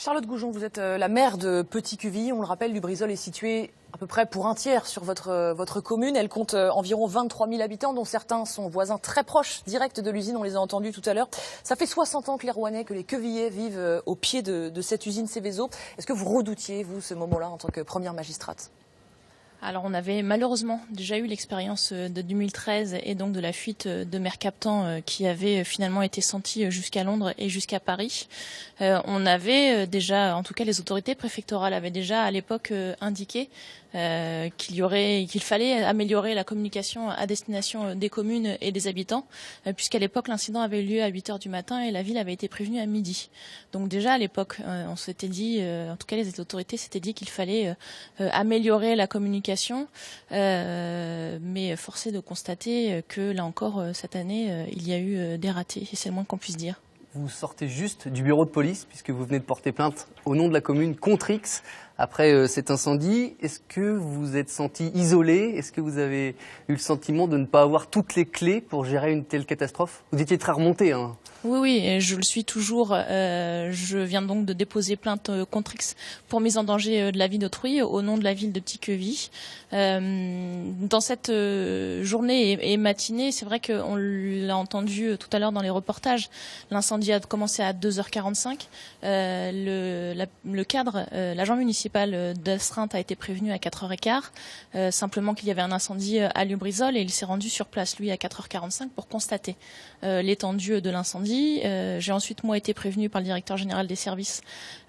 Charlotte Goujon, vous êtes la maire de Petit-Quevilly. On le rappelle, Lubrizol est situé à peu près pour un tiers sur votre commune. Elle compte environ 23 000 habitants, dont certains sont voisins très proches, directs de l'usine. On les a entendus tout à l'heure. Ça fait 60 ans que les Rouennais, que les Quevillais vivent au pied de cette usine Seveso. Est-ce que vous redoutiez, vous, ce moment-là, en tant que première magistrate ? Alors on avait malheureusement déjà eu l'expérience de 2013 et donc de la fuite de Mercaptan qui avait finalement été sentie jusqu'à Londres et jusqu'à Paris. On avait déjà, en tout cas les autorités préfectorales avaient déjà à l'époque indiqué qu'il fallait améliorer la communication à destination des communes et des habitants, puisqu'à l'époque l'incident avait eu lieu à 8h du matin et la ville avait été prévenue à midi. Donc déjà à l'époque, on s'était dit, en tout cas les autorités s'étaient dit qu'il fallait améliorer la communication, mais force est de constater que là encore cette année il y a eu des ratés et c'est le moins qu'on puisse dire. Vous sortez juste du bureau de police puisque vous venez de porter plainte au nom de la commune contre X après cet incendie. Est-ce que vous vous êtes senti isolé? Est-ce que vous avez eu le sentiment de ne pas avoir toutes les clés pour gérer une telle catastrophe? Vous étiez très remonté, hein. Oui, je le suis toujours. Je viens donc de déposer plainte contre X pour mise en danger de la vie d'autrui au nom de la ville de Petit-Quevilly. Dans cette journée et matinée, c'est vrai qu'on l'a entendu tout à l'heure dans les reportages, l'incendie a commencé à 2h45. Le cadre, l'agent municipal d'astreinte a été prévenu à 4h15, simplement qu'il y avait un incendie à Lubrizol et il s'est rendu sur place, lui, à 4h45 pour constater l'étendue de l'incendie. J'ai ensuite, moi, été prévenue par le directeur général des services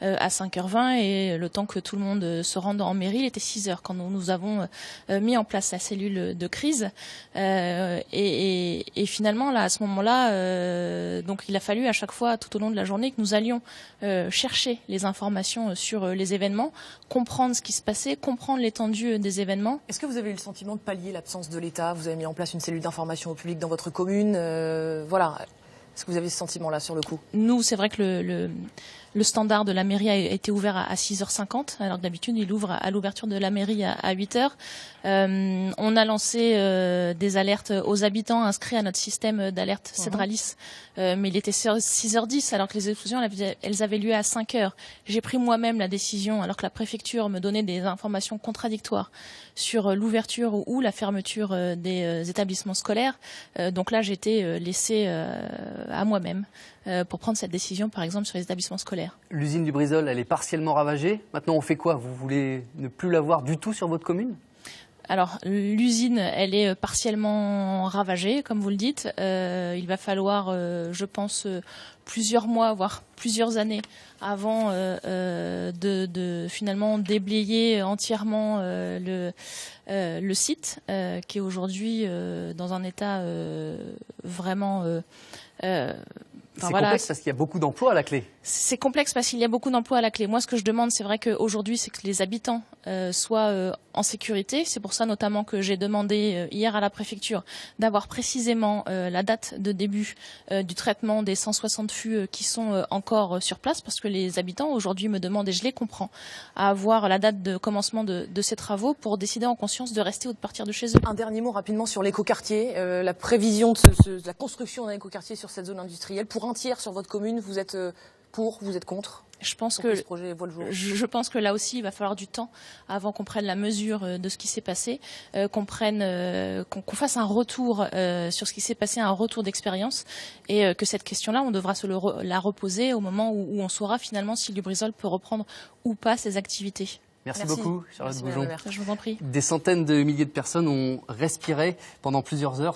à 5h20 et le temps que tout le monde se rende en mairie, il était 6h quand nous avons mis en place la cellule de crise. Et finalement, là, à ce moment-là, donc il a fallu à chaque fois, tout au long de la journée, que nous allions chercher les informations sur les événements, comprendre ce qui se passait, comprendre l'étendue des événements. Est-ce que vous avez eu le sentiment de pallier l'absence de l'État? Vous avez mis en place une cellule d'information au public dans votre commune. Voilà. Est-ce que vous avez ce sentiment-là sur le coup? Nous, c'est vrai que le standard de la mairie a été ouvert à 6h50, alors que d'habitude, il ouvre à l'ouverture de la mairie à 8h. On a lancé des alertes aux habitants inscrits à notre système d'alerte Cedralis, mais il était 6h10, alors que les explosions, elles avaient lieu à 5h. J'ai pris moi-même la décision, alors que la préfecture me donnait des informations contradictoires sur l'ouverture ou la fermeture des établissements scolaires. Donc là, j'ai été laissée à moi-même pour prendre cette décision, par exemple, sur les établissements scolaires. L'usine Lubrizol, elle est partiellement ravagée. Maintenant, on fait quoi? Vous voulez ne plus la voir du tout sur votre commune? Alors, l'usine, elle est partiellement ravagée, comme vous le dites. Il va falloir, je pense, plusieurs mois, voire plusieurs années avant de finalement déblayer entièrement le site, qui est aujourd'hui dans un état vraiment... C'est complexe parce qu'il y a beaucoup d'emplois à la clé. C'est complexe parce qu'il y a beaucoup d'emplois à la clé. Moi, ce que je demande, c'est vrai qu'aujourd'hui, c'est que les habitants soient en sécurité. C'est pour ça notamment que j'ai demandé hier à la préfecture d'avoir précisément la date de début du traitement des 160 fûts qui sont encore sur place, parce que les habitants aujourd'hui me demandent, et je les comprends, à avoir la date de commencement de ces travaux pour décider en conscience de rester ou de partir de chez eux. Un dernier mot rapidement sur l'écoquartier, la prévision de la construction d'un écoquartier sur cette zone industrielle. Pour un tiers sur votre commune, vous êtes pour, vous êtes contre? Je pense que ce projet voit le jour. Je pense que là aussi, il va falloir du temps avant qu'on prenne la mesure de ce qui s'est passé, qu'on fasse un retour sur ce qui s'est passé, un retour d'expérience, et que cette question-là, on devra la reposer au moment où on saura finalement si Lubrizol peut reprendre ou pas ses activités. Merci beaucoup, Charlotte Goujon. Je vous en prie. Des centaines de milliers de personnes ont respiré pendant plusieurs heures.